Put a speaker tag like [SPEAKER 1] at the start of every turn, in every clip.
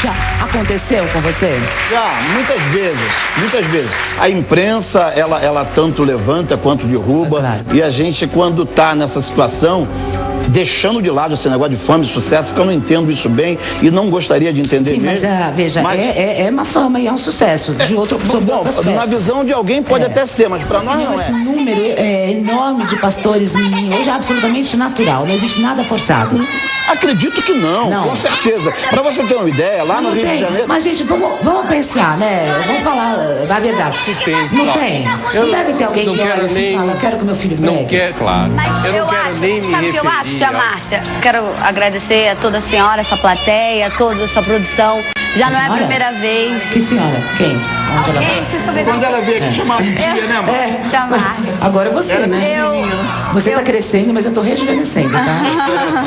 [SPEAKER 1] Já aconteceu com você?
[SPEAKER 2] Já, muitas vezes. A imprensa, ela tanto levanta quanto derruba.
[SPEAKER 1] Claro.
[SPEAKER 2] E a gente, quando está nessa situação, deixando de lado esse negócio de fama e sucesso, que eu não entendo isso bem e não gostaria de entender
[SPEAKER 1] Sim,
[SPEAKER 2] mesmo.
[SPEAKER 1] mas veja, é uma fama e é um sucesso. De outro, sobre outro aspecto.
[SPEAKER 2] Na visão de alguém pode até ser, mas para nós não
[SPEAKER 1] Esse
[SPEAKER 2] é.
[SPEAKER 1] número enorme de pastores meninos hoje é absolutamente natural, não existe nada forçado.
[SPEAKER 2] Acredito que não, com certeza. Para você ter uma ideia, lá no Rio de Janeiro...
[SPEAKER 1] Mas, gente, vamos pensar, né? Vamos falar a verdade. Não tem. Não deve ter alguém que olha assim e fala, eu quero que meu filho pregue.
[SPEAKER 3] Não quer, claro.
[SPEAKER 4] Mas eu
[SPEAKER 3] não quero
[SPEAKER 4] acho,
[SPEAKER 3] nem me
[SPEAKER 4] sabe o que eu acho,
[SPEAKER 3] referir
[SPEAKER 4] tia Márcia? Quero agradecer a toda a senhora, essa plateia, toda essa produção. Já não é a primeira vez.
[SPEAKER 1] Que senhora? Quem? Onde ela vai?
[SPEAKER 4] Deixa eu ver.
[SPEAKER 2] Quando ela veio aqui chamar de tia, né, mãe?
[SPEAKER 4] Tia Márcia.
[SPEAKER 1] Agora é você, né? Você tá crescendo, mas eu tô rejuvenescendo, tá?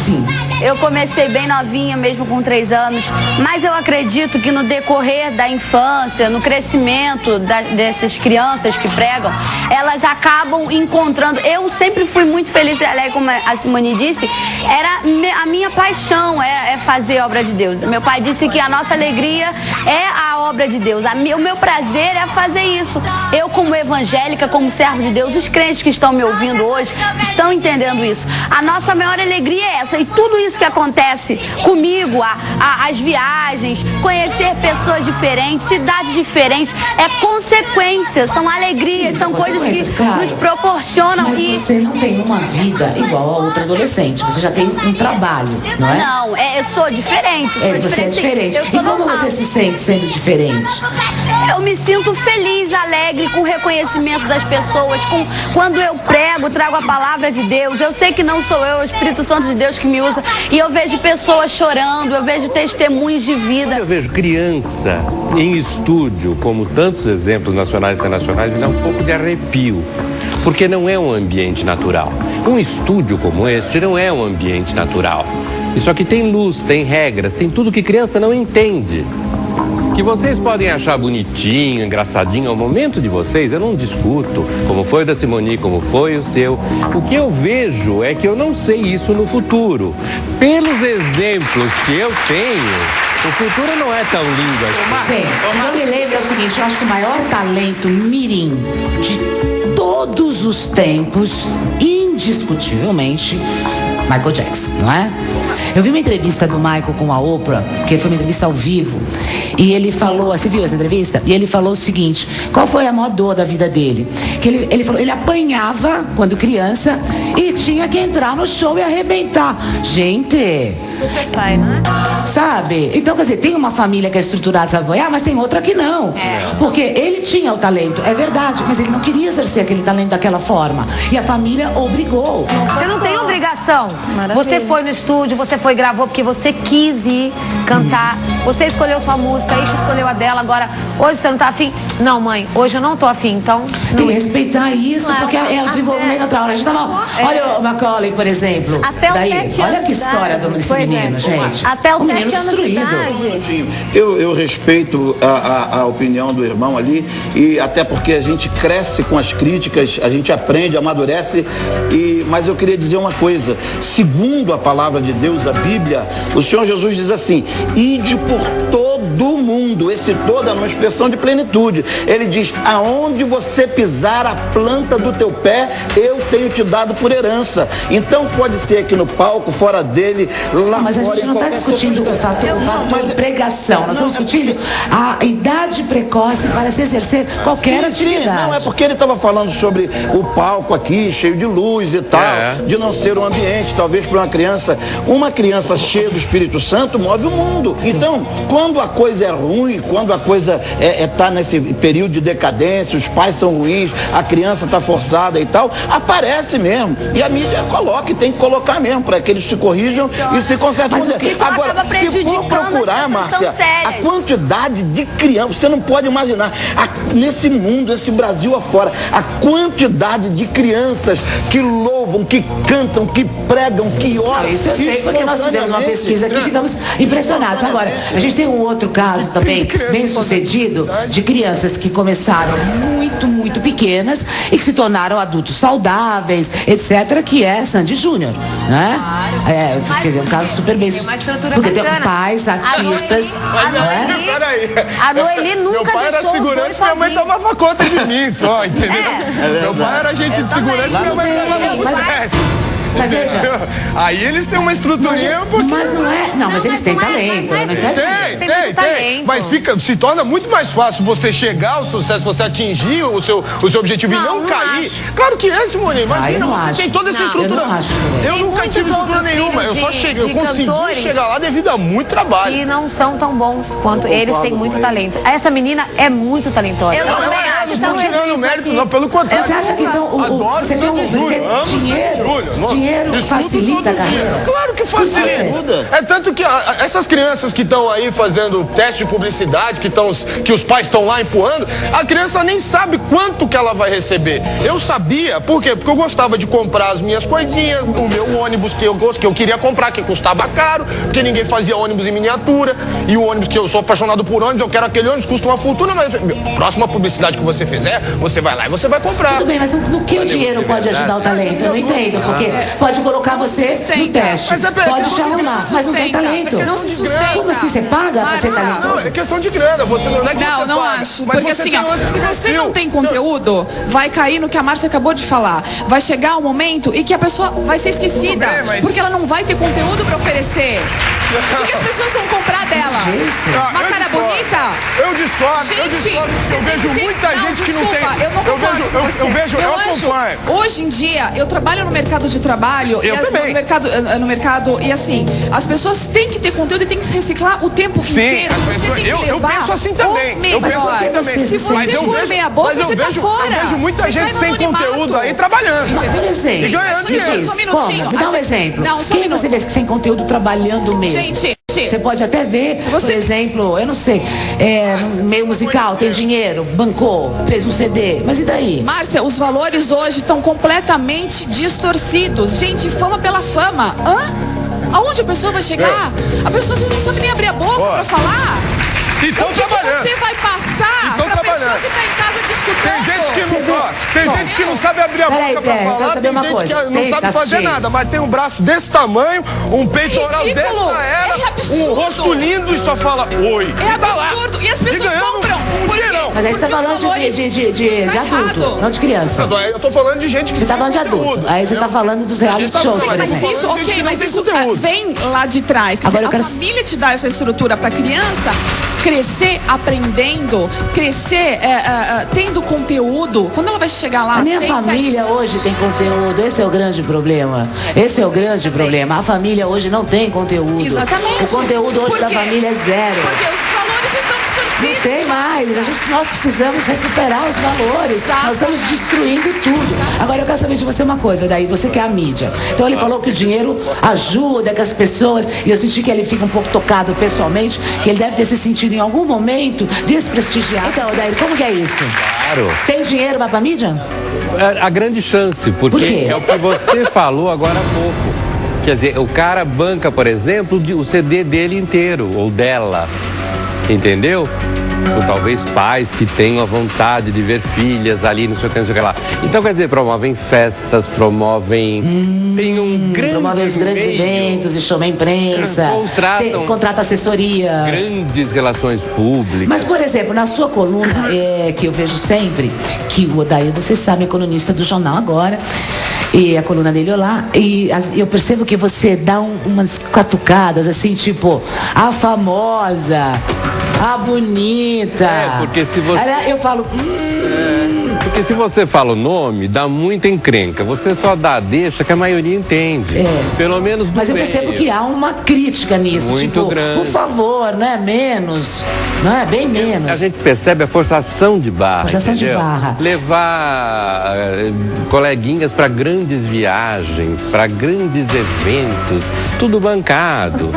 [SPEAKER 1] Sim.
[SPEAKER 4] Eu comecei bem novinha, mesmo com 3 anos, mas eu acredito que no decorrer da infância, no crescimento dessas crianças que pregam, elas acabam encontrando. Eu sempre fui muito feliz e alegre, como a Simone disse, era a minha paixão, é fazer a obra de Deus. Meu pai disse que a nossa alegria é a obra de Deus. O meu prazer é fazer isso. Eu, como evangélica, como servo de Deus, os crentes que estão me ouvindo hoje estão entendendo isso. A nossa maior alegria é essa. E tudo isso que acontece comigo, as viagens, conhecer pessoas diferentes, cidades diferentes, é consequência, são alegrias, são coisas que nos proporcionam.
[SPEAKER 1] Mas você não tem uma vida igual a outra adolescente, você já tem um trabalho, não é?
[SPEAKER 4] Não, eu sou diferente.
[SPEAKER 1] Você é diferente. E como você se sente sendo diferente?
[SPEAKER 4] Eu me sinto feliz, alegre com o reconhecimento das pessoas, quando eu prego, trago a palavra de Deus. Eu sei que não sou eu, é o Espírito Santo de Deus que me usa. E eu vejo pessoas chorando, eu vejo testemunhos de vida.
[SPEAKER 3] Eu vejo criança em estúdio, como tantos exemplos nacionais e internacionais, me dá um pouco de arrepio, porque não é um ambiente natural. Um estúdio como este não é um ambiente natural. Isso aqui tem luz, tem regras, tem tudo que criança não entende. Que vocês podem achar bonitinho, engraçadinho ao momento de vocês, eu não discuto, como foi o da Simone, como foi o seu. O que eu vejo é que eu não sei isso no futuro. Pelos exemplos que eu tenho, o futuro não é tão lindo assim.
[SPEAKER 1] Bem, eu me lembro o seguinte, eu acho que o maior talento mirim de todos os tempos, indiscutivelmente, Michael Jackson, não é? Eu vi uma entrevista do Michael com a Oprah, que foi uma entrevista ao vivo, e ele falou, você viu essa entrevista? E ele falou o seguinte, qual foi a maior dor da vida dele? Que ele falou, ele apanhava quando criança e tinha que entrar no show e arrebentar. Gente,
[SPEAKER 4] Pai, né?
[SPEAKER 1] sabe? Então, quer dizer, tem uma família que é estruturada, sabe apoiar, mas tem outra que não. Porque ele tinha o talento, é verdade, mas ele não queria exercer aquele talento daquela forma. E a família obrigou.
[SPEAKER 5] Você não tem obrigação. Você foi no estúdio, você foi gravou porque você quis ir cantar. Você escolheu sua música, a Isha escolheu a dela. Agora, hoje você não tá afim? Não, mãe, hoje eu não tô afim, então...
[SPEAKER 1] Tem que respeitar isso, porque é o desenvolvimento natural. A gente tava, olha o Macaulay, por exemplo.
[SPEAKER 4] Até os
[SPEAKER 1] Daí,
[SPEAKER 4] 7 anos
[SPEAKER 1] olha que
[SPEAKER 4] de
[SPEAKER 1] história
[SPEAKER 4] idade.
[SPEAKER 1] desse
[SPEAKER 4] Pois
[SPEAKER 1] menino,
[SPEAKER 4] é.
[SPEAKER 1] gente.
[SPEAKER 4] Até os
[SPEAKER 1] um menino
[SPEAKER 4] 7 anos de
[SPEAKER 1] destruído.
[SPEAKER 4] idade.
[SPEAKER 2] Eu respeito a opinião do irmão ali, e até porque a gente cresce com as críticas, a gente aprende, amadurece, mas eu queria dizer uma coisa, segundo a palavra de Deus, a Bíblia, o Senhor Jesus diz assim, ide por todo o mundo, esse todo é uma expressão de plenitude. Ele diz, aonde você pisar a planta do teu pé, eu tenho te dado por herança. Então pode ser aqui no palco, fora dele, lá
[SPEAKER 1] Mas a
[SPEAKER 2] fora,
[SPEAKER 1] gente não está discutindo o fator de pregação, nós estamos discutindo a idade precoce para se exercer qualquer atividade.
[SPEAKER 2] Não, é porque ele estava falando sobre o palco aqui, cheio de luz e tal, de não ser um ambiente, talvez para uma criança cheia do Espírito Santo move o mundo. Então, quando a coisa é ruim, quando a coisa está nesse período de decadência, os pais são ruins, a criança está forçada e tal, aparece mesmo. E a mídia coloca, e tem que colocar mesmo, para que eles se corrijam e se consertem. Agora, se for procurar, Márcia, a quantidade de crianças, você não pode imaginar, nesse mundo, esse Brasil afora, a quantidade de crianças que louvam louvam, que cantam, que pregam, que oram.
[SPEAKER 1] Isso eu sei, porque nós fizemos uma pesquisa aqui e ficamos impressionados. Agora, a gente tem um outro caso também, bem sucedido, de crianças que começaram muito pequenas e que se tornaram adultos saudáveis, etc., que é Sandy Júnior, né? Quer dizer, um caso super bem sucedido, porque tem pais, artistas,
[SPEAKER 5] a Noeli nunca
[SPEAKER 6] meu pai era segurança, minha mãe tomava conta de mim só, entendeu? Meu pai era agente de segurança e minha mãe tomava conta do resto.
[SPEAKER 1] Mas veja,
[SPEAKER 6] aí eles têm uma estruturinha
[SPEAKER 1] mas não é. Não, mas eles têm talento.
[SPEAKER 6] Tem. Mas se torna muito mais fácil você chegar ao sucesso, você atingir o seu objetivo e não cair. Acho. Claro que é, Simone. Imagina, você tem toda essa estrutura.
[SPEAKER 1] Eu
[SPEAKER 6] nunca tive estrutura nenhuma. Eu só cheguei, eu consegui chegar lá devido a muito trabalho.
[SPEAKER 5] E não são tão bons quanto eles têm muito talento. Essa menina é muito talentosa.
[SPEAKER 6] Eu também acho. Não tirando mérito, não, pelo contrário.
[SPEAKER 1] Você acha que então você tem dinheiro facilita a carreira?
[SPEAKER 6] Claro que facilita. É tanto que essas crianças que estão aí fazendo teste de publicidade, que os pais estão lá empurrando, a criança nem sabe quanto que ela vai receber. Eu sabia, por quê? Porque eu gostava de comprar as minhas coisinhas, o meu ônibus que eu queria comprar, que custava caro, porque ninguém fazia ônibus em miniatura, e o ônibus que eu sou apaixonado por ônibus, eu quero aquele ônibus, custa uma fortuna, mas próxima publicidade que você fizer, você vai lá e você vai comprar.
[SPEAKER 1] Tudo bem, mas no que o dinheiro pode ajudar o talento? Eu não entendo, porque pode colocar você no teste, pode te arrumar, mas não tem talento.
[SPEAKER 7] Não se sustenta.
[SPEAKER 1] Como assim, você paga pra ser talentoso?
[SPEAKER 6] Não, é questão de grana, você não é que
[SPEAKER 7] Não,
[SPEAKER 6] você
[SPEAKER 7] não
[SPEAKER 6] paga,
[SPEAKER 7] acho.
[SPEAKER 6] mas
[SPEAKER 7] Porque
[SPEAKER 6] você
[SPEAKER 7] assim,
[SPEAKER 6] tem
[SPEAKER 7] ó, se você
[SPEAKER 6] perfil.
[SPEAKER 7] não tem conteúdo, vai cair no que a Márcia acabou de falar. Vai chegar um momento em que a pessoa vai ser esquecida.
[SPEAKER 6] Tudo bem, mas-
[SPEAKER 7] Porque ela não vai ter conteúdo pra oferecer. Porque as pessoas vão comprar dela. Uma cara bonita?
[SPEAKER 6] Eu discordo,
[SPEAKER 7] Gente,
[SPEAKER 6] eu vejo muita gente que não tem.
[SPEAKER 7] Desculpa, eu não concordo com você.
[SPEAKER 6] Eu
[SPEAKER 7] acho,
[SPEAKER 6] acompanho.
[SPEAKER 7] hoje em dia, eu trabalho no mercado de trabalho.
[SPEAKER 6] Eu também.
[SPEAKER 7] No mercado, e assim, as pessoas têm que ter conteúdo e têm que se reciclar o tempo inteiro.
[SPEAKER 6] as
[SPEAKER 7] Você
[SPEAKER 6] pessoas-
[SPEAKER 7] tem que
[SPEAKER 6] eu
[SPEAKER 7] levar
[SPEAKER 6] penso assim também.
[SPEAKER 7] o mesmo.
[SPEAKER 6] Eu penso assim também.
[SPEAKER 7] Se
[SPEAKER 6] Mas
[SPEAKER 7] você
[SPEAKER 6] eu
[SPEAKER 7] for
[SPEAKER 6] vejo-
[SPEAKER 7] meia boca,
[SPEAKER 6] mas eu
[SPEAKER 7] você tá
[SPEAKER 6] vejo-
[SPEAKER 7] fora.
[SPEAKER 6] eu vejo muita
[SPEAKER 7] Você
[SPEAKER 6] gente
[SPEAKER 7] cai no
[SPEAKER 6] sem
[SPEAKER 7] anonimato.
[SPEAKER 6] conteúdo aí trabalhando.
[SPEAKER 1] Por exemplo,
[SPEAKER 6] E ganhando dinheiro.
[SPEAKER 7] Só um minutinho.
[SPEAKER 1] Me dá um exemplo.
[SPEAKER 7] Não, só um
[SPEAKER 1] Quem você
[SPEAKER 7] minuto.
[SPEAKER 1] vê que sem conteúdo trabalhando mesmo?
[SPEAKER 7] Gente,
[SPEAKER 1] Você pode até ver, por
[SPEAKER 7] Você-
[SPEAKER 1] exemplo, eu não sei, no meio musical, tem dinheiro, bancou, fez um CD, mas e daí?
[SPEAKER 7] Márcia, os valores hoje estão completamente distorcidos. Gente, fama pela fama. Aonde a pessoa vai chegar? A pessoa às vezes não sabe nem abrir a boca pra falar.
[SPEAKER 6] Então
[SPEAKER 7] O que
[SPEAKER 6] trabalhando.
[SPEAKER 7] você vai passar
[SPEAKER 6] Então
[SPEAKER 7] pra pessoa
[SPEAKER 6] trabalhando.
[SPEAKER 7] que tá em casa te escutando?
[SPEAKER 6] Tem gente que não gosta, tem
[SPEAKER 1] Bom,
[SPEAKER 6] gente que não sabe abrir a
[SPEAKER 1] peraí,
[SPEAKER 6] boca pra
[SPEAKER 1] eu quero
[SPEAKER 6] falar,
[SPEAKER 1] saber
[SPEAKER 6] tem
[SPEAKER 1] uma
[SPEAKER 6] gente
[SPEAKER 1] coisa.
[SPEAKER 6] que não
[SPEAKER 1] Tem,
[SPEAKER 6] sabe
[SPEAKER 1] tá
[SPEAKER 6] fazer
[SPEAKER 1] cheio.
[SPEAKER 6] nada, mas tem um braço desse tamanho, um peitoral
[SPEAKER 7] Ridículo,
[SPEAKER 6] dessa era,
[SPEAKER 7] é absurdo.
[SPEAKER 6] um rosto lindo e só fala oi.
[SPEAKER 7] É absurdo. E as pessoas
[SPEAKER 6] ganhando
[SPEAKER 7] compram. Por quê?
[SPEAKER 6] dinheirão.
[SPEAKER 1] Mas aí você tá
[SPEAKER 7] Porque os
[SPEAKER 1] falando
[SPEAKER 7] valores-
[SPEAKER 1] de
[SPEAKER 7] Tá
[SPEAKER 1] adulto,
[SPEAKER 7] errado.
[SPEAKER 1] não de criança.
[SPEAKER 6] Eu tô falando de gente que
[SPEAKER 1] Você tá falando de
[SPEAKER 6] sem
[SPEAKER 1] adulto.
[SPEAKER 6] conteúdo,
[SPEAKER 1] Aí você tá falando dos reality shows,
[SPEAKER 6] Sim,
[SPEAKER 1] por
[SPEAKER 7] Mas
[SPEAKER 1] exemplo.
[SPEAKER 7] isso,
[SPEAKER 6] Falando de gente
[SPEAKER 7] ok,
[SPEAKER 6] que
[SPEAKER 7] mas
[SPEAKER 6] não
[SPEAKER 7] isso
[SPEAKER 6] tem conteúdo.
[SPEAKER 7] vem lá de trás. Quer
[SPEAKER 1] Agora
[SPEAKER 7] dizer,
[SPEAKER 1] eu
[SPEAKER 7] a
[SPEAKER 1] quero-
[SPEAKER 7] família te dá essa estrutura para criança crescer aprendendo, crescer tendo conteúdo. Quando ela vai chegar lá,
[SPEAKER 1] Mas nem a
[SPEAKER 7] 6, 7
[SPEAKER 1] família hoje tem conteúdo, esse é o grande problema. Esse é o grande problema. A família hoje não tem conteúdo.
[SPEAKER 7] Exatamente.
[SPEAKER 1] O conteúdo hoje
[SPEAKER 7] Por
[SPEAKER 1] da
[SPEAKER 7] quê?
[SPEAKER 1] família é zero.
[SPEAKER 7] Porque os valores estão
[SPEAKER 1] Não
[SPEAKER 7] distorcidos.
[SPEAKER 1] tem mais. Nós precisamos recuperar os valores. Nós estamos destruindo tudo. Agora eu quero saber de você uma coisa, daí você que é a mídia. Então ele falou que o dinheiro ajuda, que as pessoas, e eu senti que ele fica um pouco tocado pessoalmente, que ele deve ter se sentido em algum momento desprestigiado. Então, daí, como que é isso?
[SPEAKER 3] Claro.
[SPEAKER 1] Tem dinheiro vai pra mídia?
[SPEAKER 3] A grande chance,
[SPEAKER 1] Por
[SPEAKER 3] porque
[SPEAKER 1] quê?
[SPEAKER 3] é o que você falou agora há pouco. Quer dizer, o cara banca, por exemplo, o CD dele inteiro, ou dela, entendeu? Ou talvez pais que tenham a vontade de ver filhas ali, não sei o que, não sei o que lá. Então, quer dizer, promovem festas, tem um grande
[SPEAKER 1] Promove os grandes
[SPEAKER 3] meio,
[SPEAKER 1] eventos e chama a imprensa. Contrata assessoria.
[SPEAKER 3] grandes relações públicas.
[SPEAKER 1] Mas, por exemplo, na sua coluna, que eu vejo sempre, que o Odair, você sabe, é colunista do jornal agora, e a coluna dele lá, e eu percebo que você dá umas catucadas, assim, tipo, a famosa, a bonita.
[SPEAKER 3] Porque se você...
[SPEAKER 1] Eu falo,
[SPEAKER 3] Porque se você fala o nome, dá muita encrenca. Você só deixa que a maioria entende. Pelo menos do
[SPEAKER 1] mas eu
[SPEAKER 3] meio.
[SPEAKER 1] percebo que há uma crítica nisso.
[SPEAKER 3] Muito
[SPEAKER 1] tipo,
[SPEAKER 3] grande.
[SPEAKER 1] por favor, né? Menos. Não é? Bem menos.
[SPEAKER 3] A gente percebe a forçação de barra.
[SPEAKER 1] Forçação de
[SPEAKER 3] entendeu?
[SPEAKER 1] barra.
[SPEAKER 3] Levar coleguinhas para grandes viagens, para grandes eventos, tudo bancado.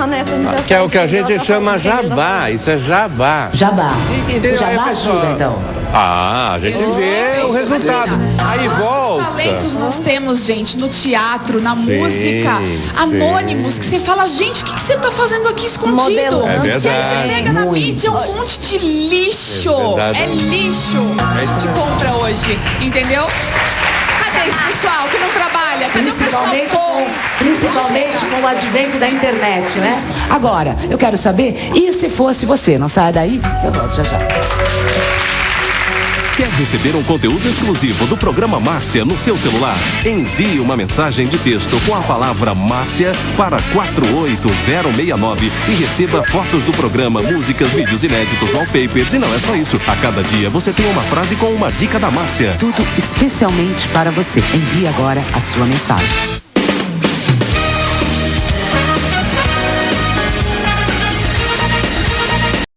[SPEAKER 3] Que é o que a gente chama jabá. Isso é jabá. jabá.
[SPEAKER 1] Jabá.
[SPEAKER 3] E
[SPEAKER 1] O jabá
[SPEAKER 3] aí, pessoal?
[SPEAKER 1] ajuda, então.
[SPEAKER 3] Ah, a gente vê o resultado. Aí
[SPEAKER 7] Quantos
[SPEAKER 3] volta.
[SPEAKER 7] talentos nós temos, gente, no teatro, na
[SPEAKER 3] Sim,
[SPEAKER 7] música, anônimos, que você fala, gente, o que você tá fazendo aqui escondido?
[SPEAKER 5] Modelando.
[SPEAKER 3] É
[SPEAKER 7] E aí
[SPEAKER 3] verdade.
[SPEAKER 7] você pega na
[SPEAKER 1] Muito.
[SPEAKER 7] mídia um monte de lixo.
[SPEAKER 3] É verdade.
[SPEAKER 7] É lixo que a gente compra hoje, entendeu? Cadê esse pessoal que não trabalha? Cadê o pessoal bom?
[SPEAKER 1] Principalmente com o advento da internet, né? Agora, eu quero saber, e se fosse você? Não saia daí, eu volto já já.
[SPEAKER 8] Quer receber um conteúdo exclusivo do programa Márcia no seu celular? Envie uma mensagem de texto com a palavra Márcia para 48069 e receba fotos do programa, músicas, vídeos inéditos, wallpapers. E não é só isso. A cada dia você tem uma frase com uma dica da Márcia.
[SPEAKER 1] Tudo especialmente para você. Envie agora a sua mensagem.